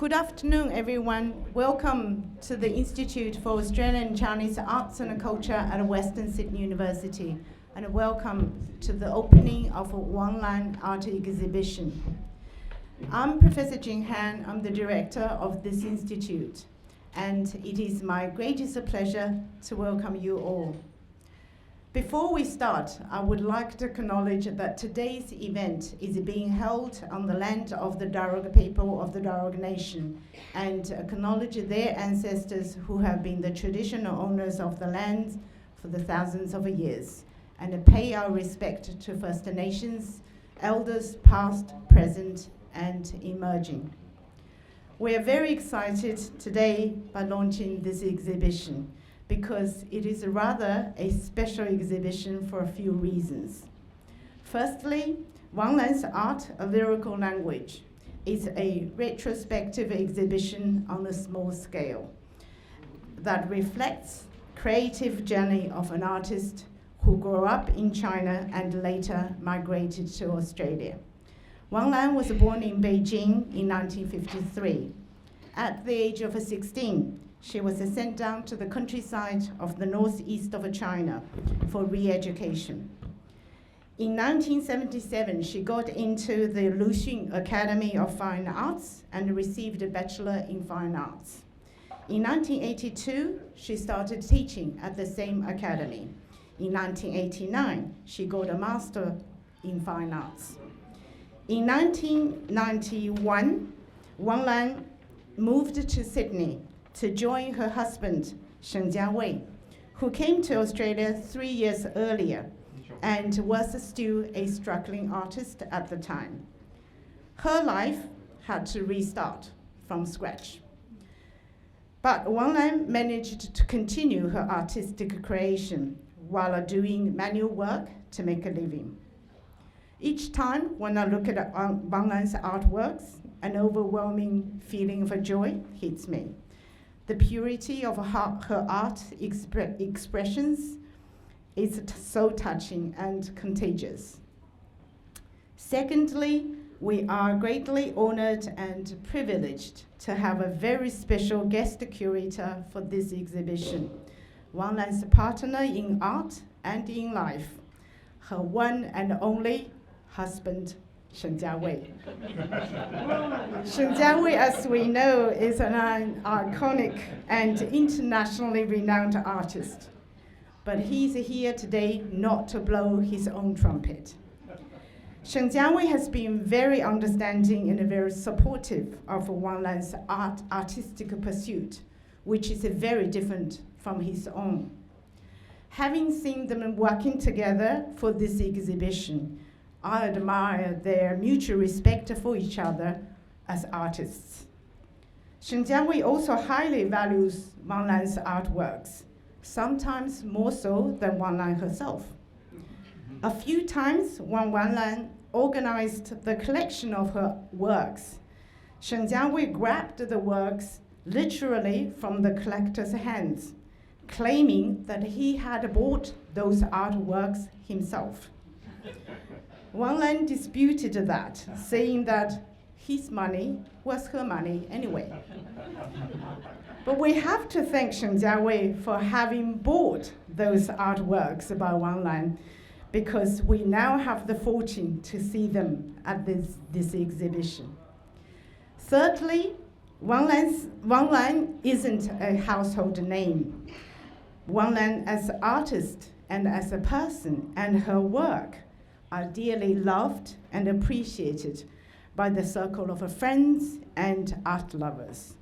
Good afternoon, everyone. Welcome to the Institute for Australian and Chinese Arts and Culture at Western Sydney University, and welcome to the opening of a Wang art exhibition. I'm Professor Jing Han. I'm the director of this institute, and it is my greatest pleasure to welcome you all. Before we start, I would like to acknowledge that today's event is being held on the land of the Darug people of the Darug Nation, and acknowledge their ancestors who have been the traditional owners of the land for the thousands of years, and pay our respect to First Nations, elders past, present, and emerging. We are very excited today by launching this exhibition, because it is rather a special exhibition for a few reasons. Firstly, Wang Lan's art, a lyrical language, is a retrospective exhibition on a small scale that reflects creative journey of an artist who grew up in China and later migrated to Australia. Wang Lan was born in Beijing in 1953. At the age of 16, she was sent down to the countryside of the northeast of China for re-education. In 1977, she got into the Luxun Academy of Fine Arts and received a Bachelor in Fine Arts. In 1982, she started teaching at the same academy. In 1989, she got a Master in Fine Arts. In 1991, Wang Lan moved to Sydney to join her husband, Sheng Jiawei, who came to Australia 3 years earlier and was still a struggling artist at the time. Her life had to restart from scratch. But Wang Lan managed to continue her artistic creation while doing manual work to make a living. Each time when I look at Wang Lan's artworks, an overwhelming feeling of joy hits me. The purity of her art expressions is so touching and contagious. Secondly, we are greatly honored and privileged to have a very special guest curator for this exhibition, Wang Lan's partner in art and in life, her one and only husband, Sheng Jiawei. Sheng Jiawei, as we know, is an iconic and internationally renowned artist. But he's here today not to blow his own trumpet. Sheng Jiawei has been very understanding and very supportive of Wang Lan's artistic pursuit, which is very different from his own. Having seen them working together for this exhibition, I admire their mutual respect for each other as artists. Sheng Jiawei also highly values Wang Lan's artworks, sometimes more so than Wang Lan herself. A few times when Wang Lan organized the collection of her works, Sheng Jiawei grabbed the works literally from the collector's hands, claiming that he had bought those artworks himself. Wang Lan disputed that, saying that his money was her money anyway. But we have to thank Sheng Jiawei for having bought those artworks by Wang Lan, because we now have the fortune to see them at this exhibition. Thirdly, Wang Lan isn't a household name. Wang Lan as an artist and as a person, and her work are dearly loved and appreciated by the circle of her friends and art lovers.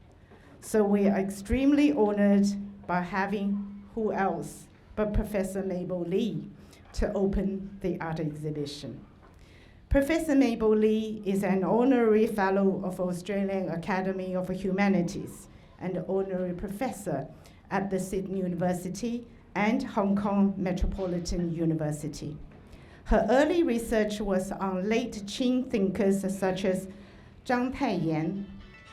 So we are extremely honored by having who else but Professor Mabel Lee to open the art exhibition. Professor Mabel Lee is an honorary fellow of Australian Academy of Humanities and honorary professor at the Sydney University and Hong Kong Metropolitan University. Her early research was on late Qing thinkers such as Zhang Taiyan.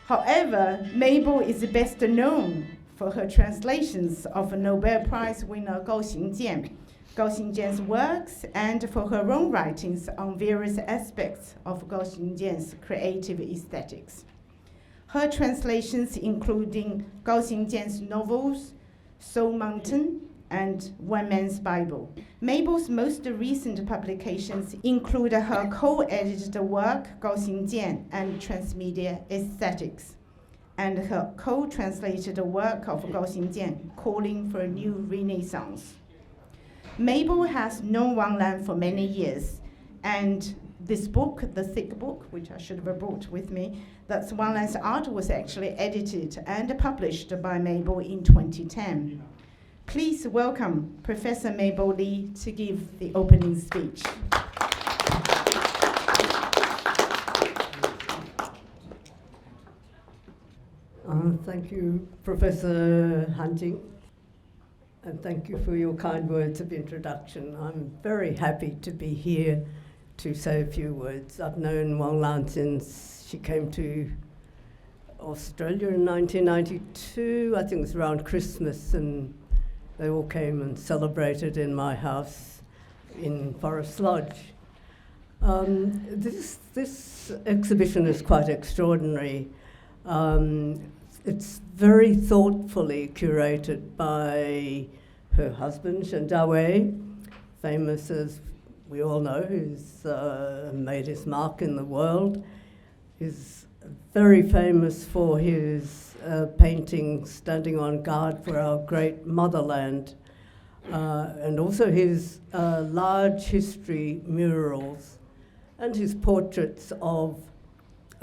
However, Mabel is best known for her translations of Nobel Prize winner Gao Xingjian's works, and for her own writings on various aspects of Gao Xingjian's creative aesthetics. Her translations including Gao Xingjian's novels, Soul Mountain, and One Man's Bible. Mabel's most recent publications include her co-edited work, Gao Xingjian and Transmedia Aesthetics, and her co-translated work of Gao Xingjian, Calling for a New Renaissance. Mabel has known Wang Lan for many years, and this book, the thick book, which I should have brought with me, that's Wang Lan's art, was actually edited and published by Mabel in 2010. Please welcome Professor Mabel Li to give the opening speech. Thank you, Professor Hunting, and thank you for your kind words of introduction. I'm very happy to be here to say a few words. I've known Wang Lan since she came to Australia in 1992. I think it was around Christmas, and they all came and celebrated in my house in Forest Lodge. This exhibition is quite extraordinary. It's very thoughtfully curated by her husband, Shen Jiawei, famous as we all know, who's made his mark in the world. He's very famous for his painting Standing on Guard for Our Great Motherland, and also his large history murals and his portraits of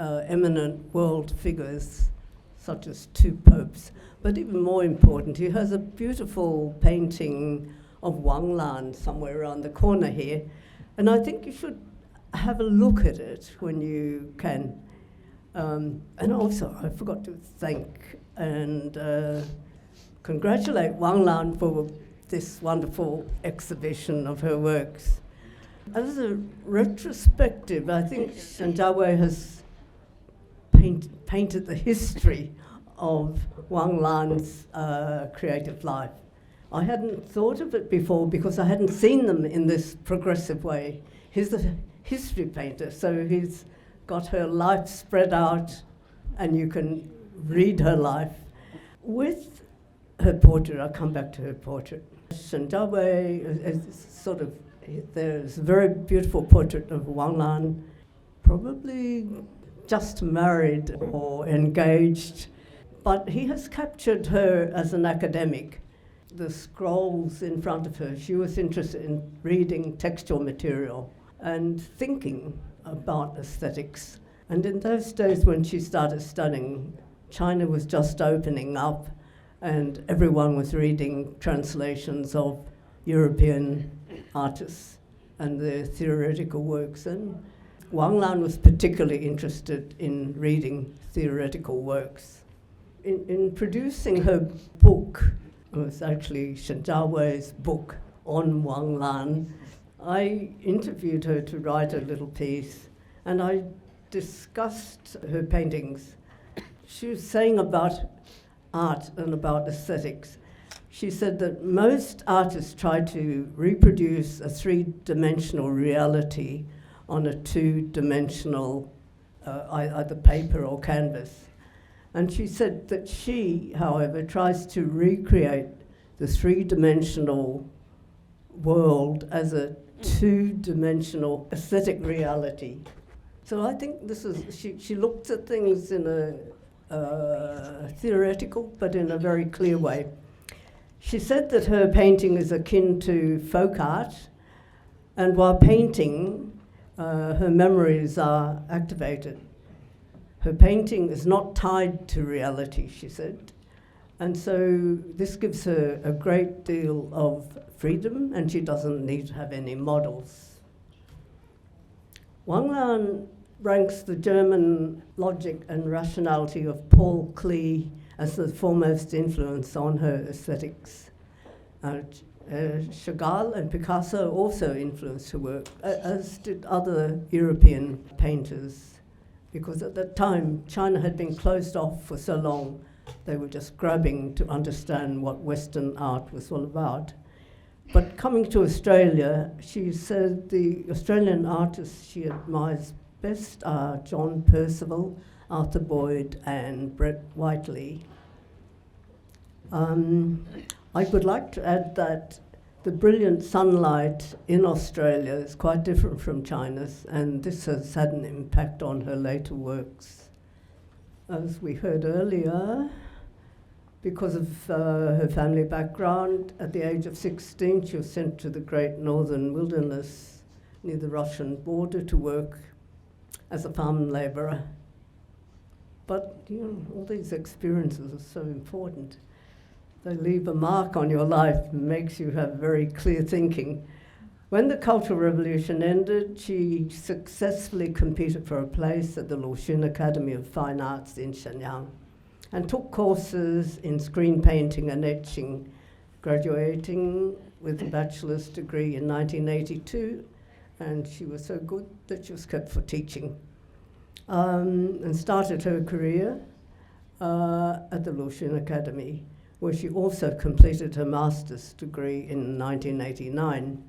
eminent world figures such as two popes. But even more important, he has a beautiful painting of Wang Lan somewhere around the corner here, and I think you should have a look at it when you can. And also, I forgot to thank and congratulate Wang Lan for this wonderful exhibition of her works. As a retrospective, I think Shen Jiawei has painted the history of Wang Lan's creative life. I hadn't thought of it before because I hadn't seen them in this progressive way. He's a history painter, so he's got her life spread out, and you can read her life. With her portrait, I'll come back to her portrait. Shen Jiawei is there's a very beautiful portrait of Wang Lan, probably just married or engaged, but he has captured her as an academic. The scrolls in front of her, she was interested in reading textual material and thinking about aesthetics. And in those days when she started studying, China was just opening up and everyone was reading translations of European artists and their theoretical works. And Wang Lan was particularly interested in reading theoretical works. In producing her book, it was actually Shen Jiawei's book on Wang Lan, I interviewed her to write a little piece, and I discussed her paintings. She was saying about art and about aesthetics. She said that most artists try to reproduce a three-dimensional reality on a two-dimensional, either paper or canvas. And she said that she, however, tries to recreate the three-dimensional world as a two-dimensional aesthetic reality. So I think this is, she looked at things in a theoretical, but in a very clear way. She said that her painting is akin to folk art, and while painting, her memories are activated. Her painting is not tied to reality, she said, and so this gives her a great deal of freedom, and she doesn't need to have any models. Wang Lan ranks the German logic and rationality of Paul Klee as the foremost influence on her aesthetics. Chagall and Picasso also influenced her work, as did other European painters, because at that time China had been closed off for so long, they were just grabbing to understand what Western art was all about. But coming to Australia, she said the Australian artists she admires best are John Percival, Arthur Boyd and Brett Whiteley. I would like to add that the brilliant sunlight in Australia is quite different from China's, and this has had an impact on her later works. As we heard earlier, because of her family background, at the age of 16 she was sent to the Great Northern Wilderness near the Russian border to work as a farm labourer. But all these experiences are so important. They leave a mark on your life and makes you have very clear thinking. When the Cultural Revolution ended, she successfully competed for a place at the Luoxun Academy of Fine Arts in Shenyang and took courses in screen painting and etching, graduating with a bachelor's degree in 1982, and she was so good that she was kept for teaching. And started her career at the Luoxun Academy, where she also completed her master's degree in 1989.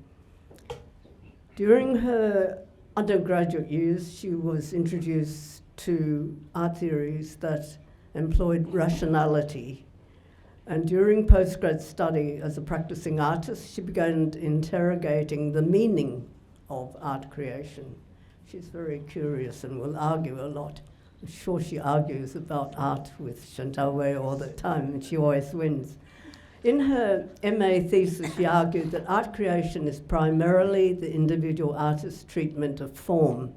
During her undergraduate years, she was introduced to art theories that employed rationality. And during postgrad study as a practicing artist, she began interrogating the meaning of art creation. She's very curious and will argue a lot. I'm sure she argues about art with Chantal Wei all the time, and she always wins. In her MA thesis, she argued that art creation is primarily the individual artist's treatment of form,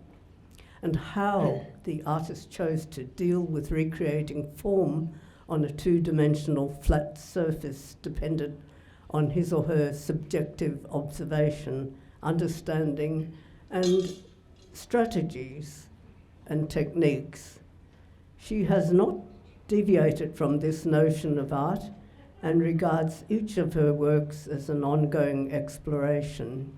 and how the artist chose to deal with recreating form on a two-dimensional flat surface depended on his or her subjective observation, understanding, and strategies and techniques. She has not deviated from this notion of art and regards each of her works as an ongoing exploration.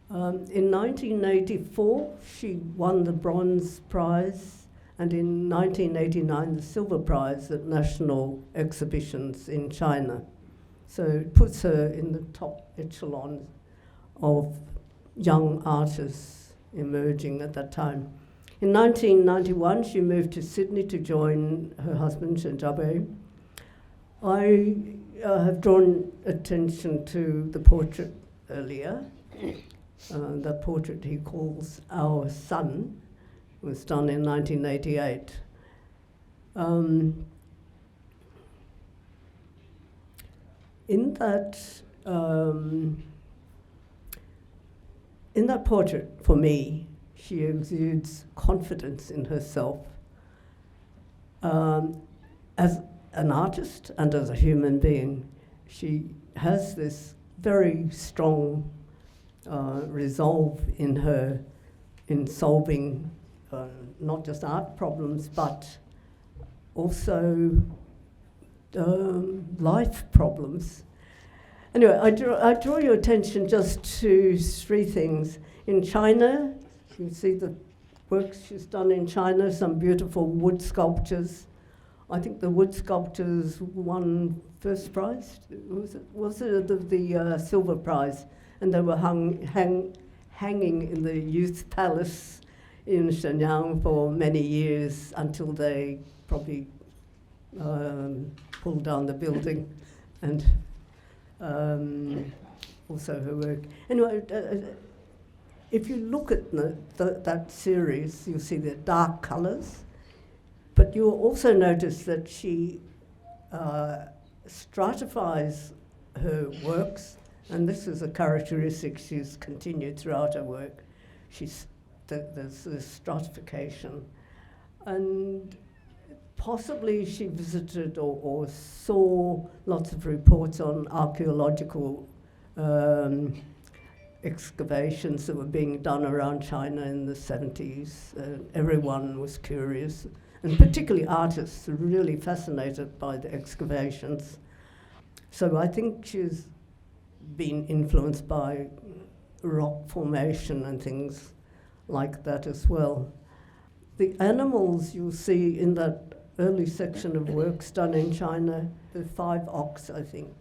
In 1984, she won the Bronze Prize, and in 1989, the Silver Prize at national exhibitions in China. So it puts her in the top echelon of young artists emerging at that time. In 1991, she moved to Sydney to join her husband, Shenjabe. I have drawn attention to the portrait earlier. That portrait he calls Our Son was done in 1988. In that portrait, for me, she exudes confidence in herself as an artist and as a human being. She has this very strong resolve in her in solving not just art problems, but also life problems. Anyway, I draw your attention just to three things. In China, you see the works she's done in China, some beautiful wood sculptures. I think the wood sculptures won first prize. Was it the Silver Prize? And they were hanging in the Youth Palace in Shenyang for many years until they probably pulled down the building, and also her work. Anyway, if you look at that series, you'll see the dark colours, but you'll also notice that she stratifies her works, and this is a characteristic she's continued throughout her work. There's this stratification, and possibly she visited or saw lots of reports on archaeological excavations that were being done around China in the 70s. Everyone was curious, and particularly artists were really fascinated by the excavations. So I think she's been influenced by rock formation and things like that as well. The animals you'll see in that early section of works done in China, the 5 ox, I think,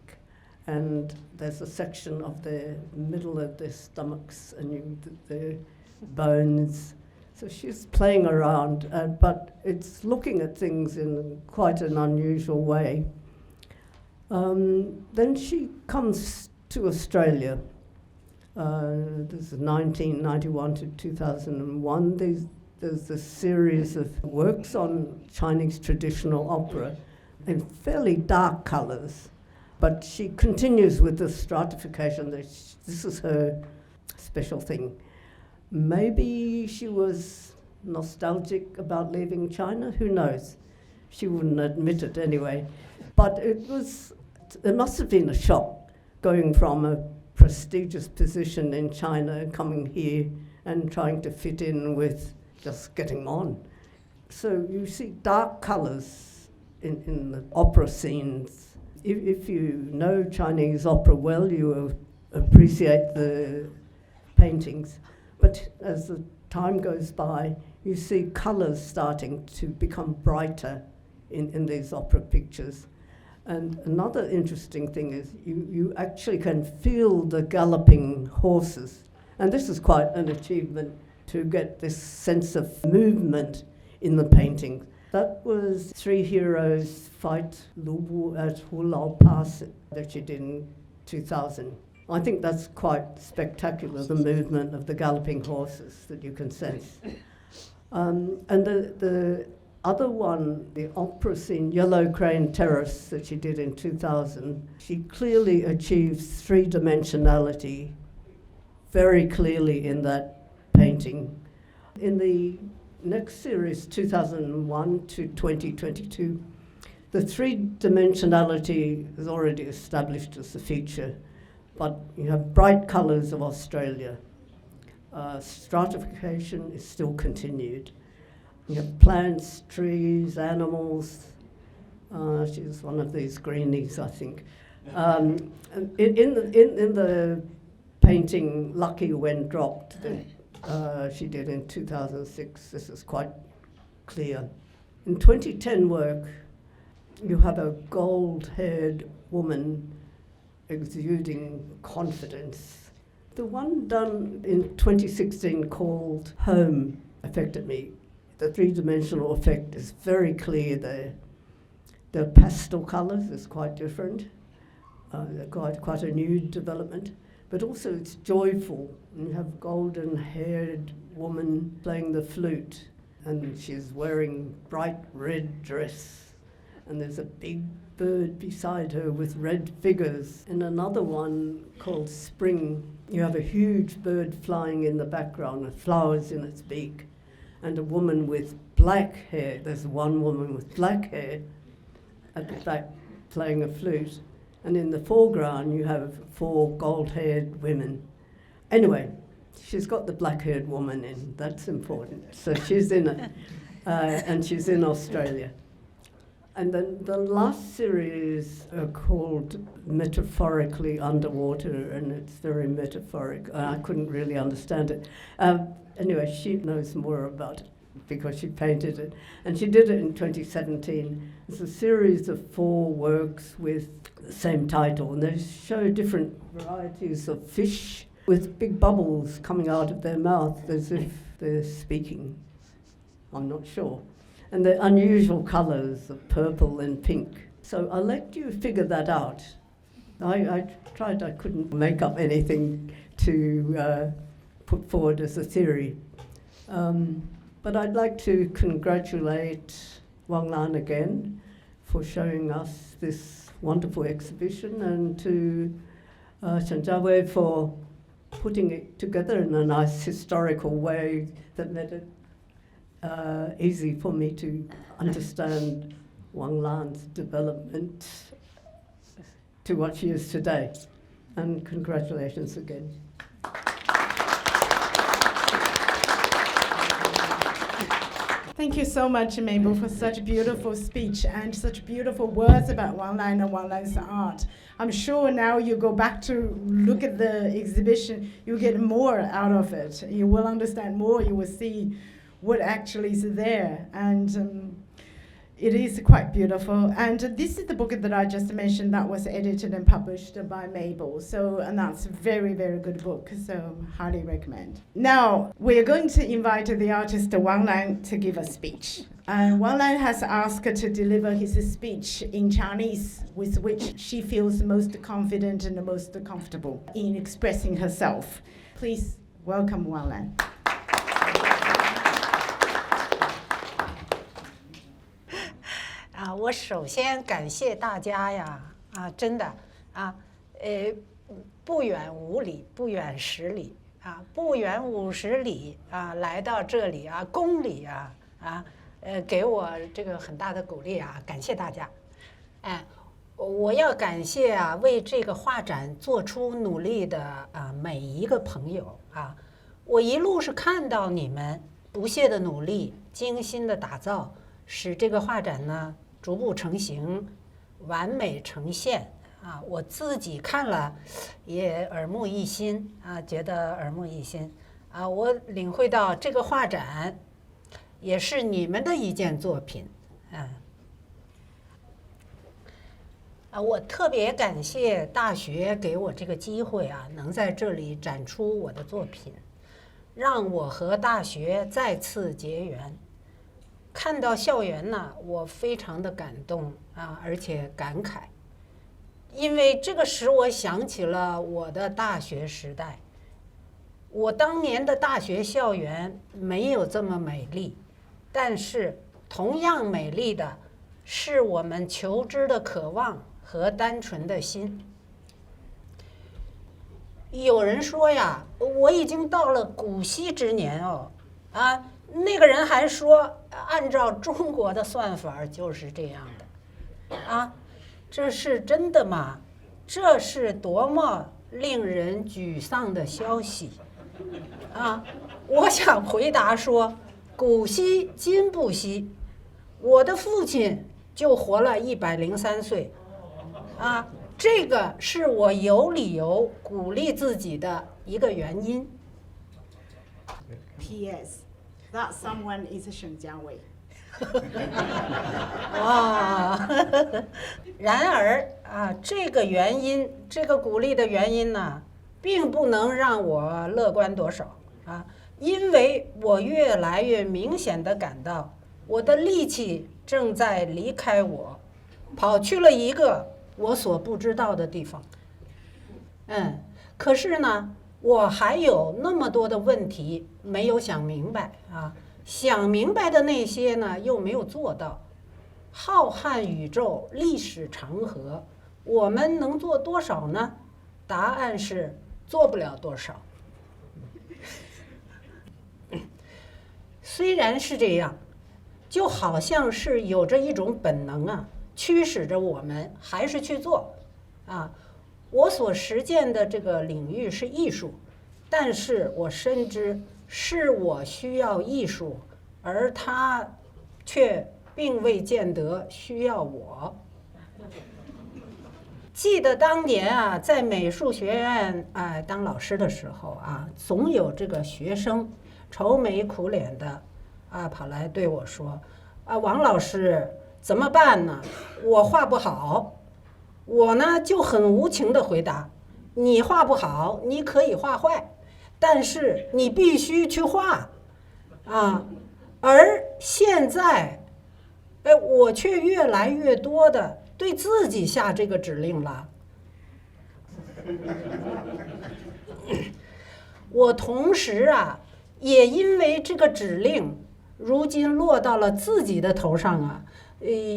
and there's a section of the middle of their stomachs and the bones. So she's playing around, but it's looking at things in quite an unusual way. Then she comes to Australia. This is 1991 to 2001. There's a series of works on Chinese traditional opera in fairly dark colours, but she continues with the stratification. This is her special thing. Maybe she was nostalgic about leaving China, who knows? She wouldn't admit it anyway. But it must have been a shock going from a prestigious position in China, coming here and trying to fit in with just getting on. So you see dark colours in the opera scenes. If you know Chinese opera well, you will appreciate the paintings. But as the time goes by, you see colours starting to become brighter in these opera pictures. And another interesting thing is you actually can feel the galloping horses. And this is quite an achievement, to get this sense of movement in the painting. That was Three Heroes Fight Lubu at Hulao Pass that she did in 2000. I think that's quite spectacular, the movement of the galloping horses that you can sense. And the other one, the opera scene, Yellow Crane Terrace, that she did in 2000, she clearly achieves three-dimensionality very clearly in that painting. In the next series, 2001 to 2022, the three-dimensionality is already established as a feature, but you have bright colours of Australia. Stratification is still continued. You have plants, trees, animals. She's one of these greenies, I think. And in the painting Lucky When Dropped that she did in 2006, this is quite clear. In 2010 work, you have a gold-haired woman exuding confidence. The one done in 2016 called Home affected me. The three-dimensional effect is very clear there. The pastel colours is quite different, quite a new development, but also it's joyful. And you have a golden-haired woman playing the flute, and she's wearing bright red dress, and there's a big bird beside her with red figures. In another one called Spring, you have a huge bird flying in the background with flowers in its beak, and a woman with black hair. There's one woman with black hair at the back playing a flute. And in the foreground, you have four gold-haired women. Anyway, she's got the black-haired woman in. That's important. So she's in it, and she's in Australia. And then the last series are called Metaphorically Underwater, and it's very metaphoric. I couldn't really understand it. Anyway, she knows more about it because she painted it. And she did it in 2017. It's a series of 4 works with the same title, and they show different varieties of fish with big bubbles coming out of their mouth as if they're speaking. I'm not sure. And the unusual colours of purple and pink. So I'll let you figure that out. I tried, I couldn't make up anything to put forward as a theory. But I'd like to congratulate Wang Lan again for showing us this wonderful exhibition, and to Chen Jiawei for putting it together in a nice historical way that made it easy for me to understand Wang Lan's development to what she is today. And congratulations again. Thank you so much, Mabel, for such a beautiful speech and such beautiful words about Wang Lan and Wang Lan's art. I'm sure now you go back to look at the exhibition, you get more out of it. You will understand more, you will see what actually is there. And It is quite beautiful, and this is the book that I just mentioned that was edited and published by Mabel. So, and that's a very, very good book. So, highly recommend. Now we are going to invite the artist Wang Lan to give a speech. Wang Lan has asked to deliver his speech in Chinese, with which she feels most confident and most comfortable in expressing herself. Please welcome Wang Lan. 我首先感谢大家呀，真的不远5里，不远10里，不远50里来到这里公里给我这个很大的鼓励感谢大家。我要感谢为这个画展做出努力的每一个朋友我一路是看到你们不懈的努力，精心的打造，使这个画展呢逐步成型，完美呈现我自己看了也耳目一新觉得耳目一新我领会到这个画展也是你们的一件作品我特别感谢大学给我这个机会能在这里展出我的作品，让我和大学再次结缘。看到校园呢，我非常的感动而且感慨，因为这个使我想起了我的大学时代。我当年的大学校园没有这么美丽，但是同样美丽的是我们求知的渴望和单纯的心。有人说呀，我已经到了古稀之年那个人还说，按照中国的算法就是这样的这是真的吗？这是多么令人沮丧的消息我想回答说，古稀今不稀，我的父亲就活了103岁这个是我有理由鼓励自己的一个原因。 P.S. That someone is 沈佳薇。然而这个原因，这个鼓励的原因呢，并不能让我乐观多少因为我越来越明显地感到，我的力气正在离开我，跑去了一个我所不知道的地方。可是呢，我还有那么多的问题没有想明白想明白的那些呢，又没有做到。浩瀚宇宙，历史长河，我们能做多少呢？答案是做不了多少。虽然是这样，就好像是有着一种本能驱使着我们还是去做我所实践的这个领域是艺术，但是我深知是我需要艺术，而它却并未见得需要我。记得当年在美术学院当老师的时候总有这个学生愁眉苦脸的跑来对我说王老师怎么办呢？我画不好。我呢就很无情的回答，你画不好，你可以画坏，但是你必须去画而现在我却越来越多的对自己下这个指令了。我同时也因为这个指令如今落到了自己的头上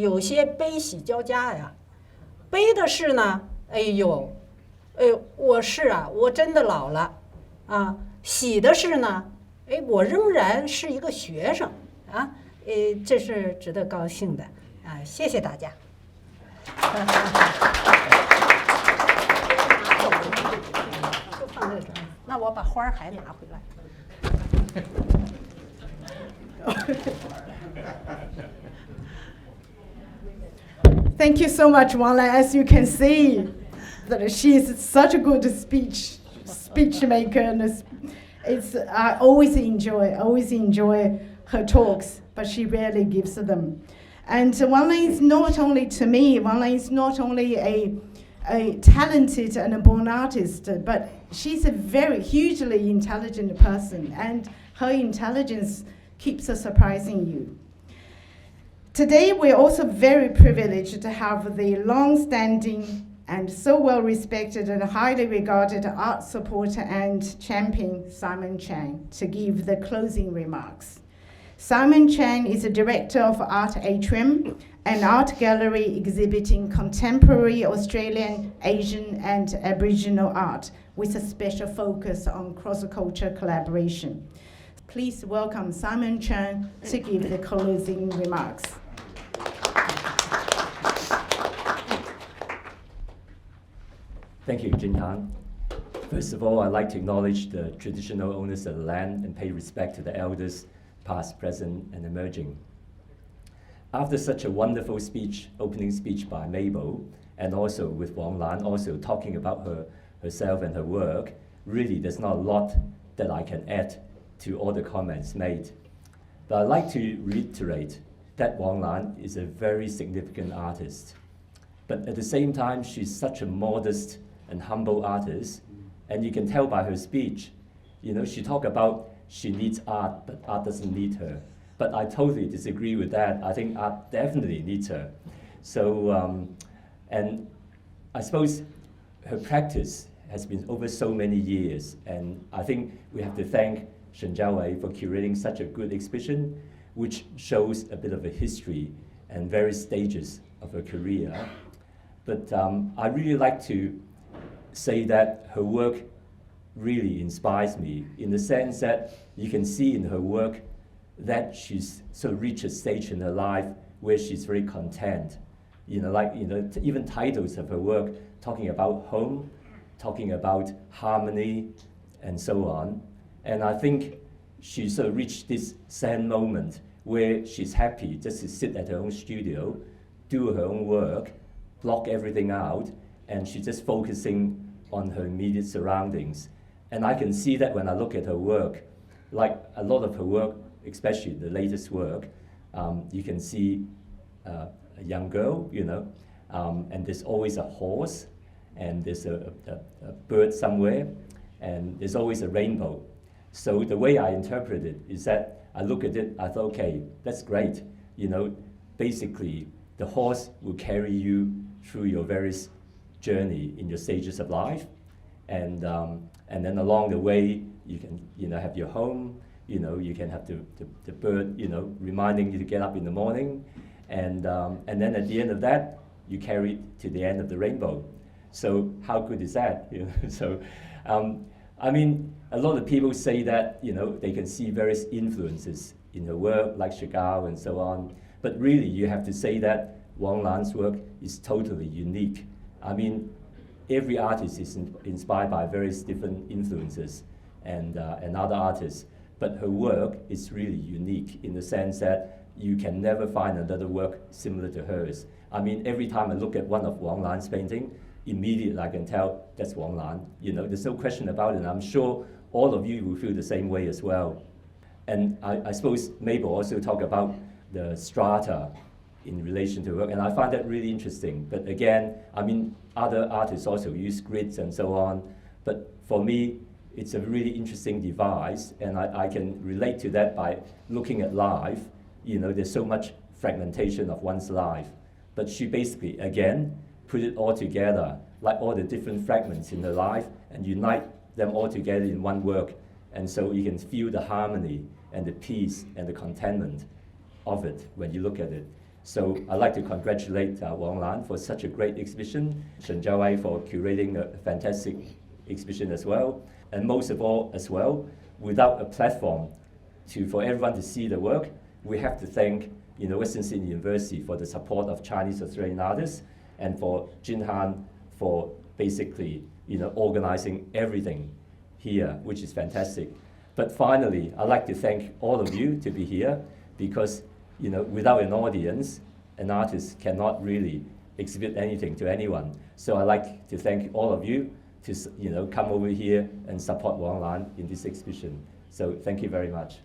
有些悲喜交加呀。悲的是呢，我真的老了喜的是呢，我仍然是一个学生这是值得高兴的谢谢大家。就放这儿，那我把花还拿回来。Thank you so much, Wang Lan. As you can see, that she is such a good speech maker, and I always enjoy her talks, but she rarely gives them. And Wang Lan is not only, to me, Wang Lan is not only a talented and a born artist, but she's a very hugely intelligent person, and her intelligence keeps surprising you. Today, we're also very privileged to have the long-standing and so well-respected and highly regarded art supporter and champion Simon Chang to give the closing remarks. Simon Chang is a director of Art Atrium, an art gallery exhibiting contemporary Australian, Asian, and Aboriginal art with a special focus on cross-cultural collaboration. Please welcome Simon Chang to give the closing remarks. Thank you, Jinhan. First of all, I'd like to acknowledge the traditional owners of the land and pay respect to the elders, past, present, and emerging. After such a wonderful speech, opening speech by Mabel, and also with Wang Lan, also talking about herself and her work, really there's not a lot that I can add to all the comments made. But I'd like to reiterate that Wang Lan is a very significant artist. But at the same time, she's such a modest and humble artist, and you can tell by her speech, she talked about she needs art, but art doesn't need her. But I totally disagree with that. I think art definitely needs her. So, and I suppose her practice has been over so many years, and I think we have to thank Shen Jiawei for curating such a good exhibition, which shows a bit of a history and various stages of her career. But I really like to say that her work really inspires me in the sense that you can see in her work that she's sort of reached a stage in her life where she's very content. Even titles of her work talking about home, talking about harmony, and so on. And I think she sort of reached this Zen moment where she's happy just to sit at her own studio, do her own work, block everything out, and she's just focusing on her immediate surroundings. And I can see that when I look at her work, like a lot of her work, especially the latest work, you can see a young girl, and there's always a horse, and there's a bird somewhere, and there's always a rainbow. So the way I interpret it is that I look at it, I thought, okay, that's great. Basically, the horse will carry you through your various journey in your stages of life, and then along the way you can have your home, you can have the bird reminding you to get up in the morning, and then at the end of that you carry it to the end of the rainbow. So how good is that? So I mean, a lot of people say that they can see various influences in her work like Chagall and so on, but really you have to say that Wang Lan's work is totally unique. I mean, every artist is inspired by various different influences and other artists, but her work is really unique in the sense that you can never find another work similar to hers. I mean, every time I look at one of Wang Lan's painting, immediately I can tell that's Wang Lan. There's no question about it, and I'm sure all of you will feel the same way as well. And I suppose Mabel also talked about the strata in relation to work, and I find that really interesting. But again, I mean, other artists also use grids and so on, but for me, it's a really interesting device, and I can relate to that by looking at life. There's so much fragmentation of one's life, but she basically, again, put it all together, like all the different fragments in her life, and unite them all together in one work, and so you can feel the harmony and the peace and the contentment of it when you look at it. So I'd like to congratulate Wang Lan for such a great exhibition, Shen Jiawei for curating a fantastic exhibition as well, and most of all as well, without a platform for everyone to see the work, we have to thank Western Sydney University for the support of Chinese Australian artists, and for Jinhan for basically organizing everything here, which is fantastic. But finally, I'd like to thank all of you to be here, because without an audience, an artist cannot really exhibit anything to anyone. So I'd like to thank all of you to come over here and support Wang Lan in this exhibition. So thank you very much.